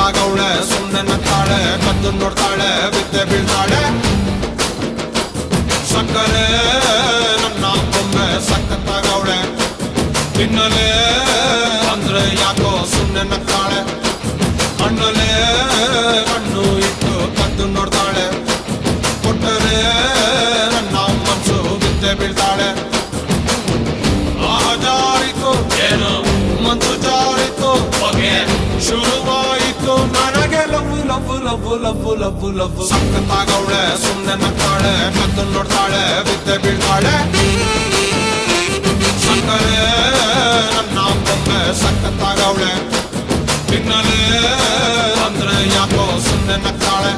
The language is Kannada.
ಸಖತ್ತಾಗವಳೆ ಸುಮ್ಮನೆ ನಗ್ತಾಳೆ ಕದ್ದು ನೋಡ್ತಾಳೆ ಬಿದ್ದೆ ಬೀಳ್ತಾಳೆ ಸಕ್ಕರೆ ನನ್ನ ಬೊಮ್ಮೆ ಸಖತ್ತಾಗವಳೆ ತಿನ್ನಲೆ ಅಂದ್ರೆ ಯಾಕೋ ಸುಮ್ಮನೆ ನಗ್ತಾಳೆ ಕಣ್ಣಲೆ ಕಣ್ಣು ಇಟ್ಟು ಕದ್ದು ನೋಡ್ತಾಳೆ ಕೊಟ್ಟರೆ ನನ್ನ ಮನಸ್ಸು ಬಿದ್ದೆ ಬೀಳ್ತಾಳೆ ಜಾರಿತು ಏನು ಮನ್ಸು ಜಾರಿತು ಹೊಗೆ ಶುರುವಾಯಿತು ನನಗೆ love love love love love love ಸಖತ್ತಾಗವಳೆ ಸುಮ್ಮನೆ ನಗ್ತಾಳೆ ಕದ್ದು ನೋಡ್ತಾಳೆ ಬಿದ್ದೆ ಬೀಳ್ತಾಳೆ ಸಕ್ಕರೆ ನನ್ನ ಬೊಮ್ಮೆ ಸಖತ್ತಾಗವಳೆ ತಿನ್ನಲೆ ಅಂದ್ರೆ ಯಾಕೋ ಸುಮ್ಮನೆ ನಗ್ತಾಳೆ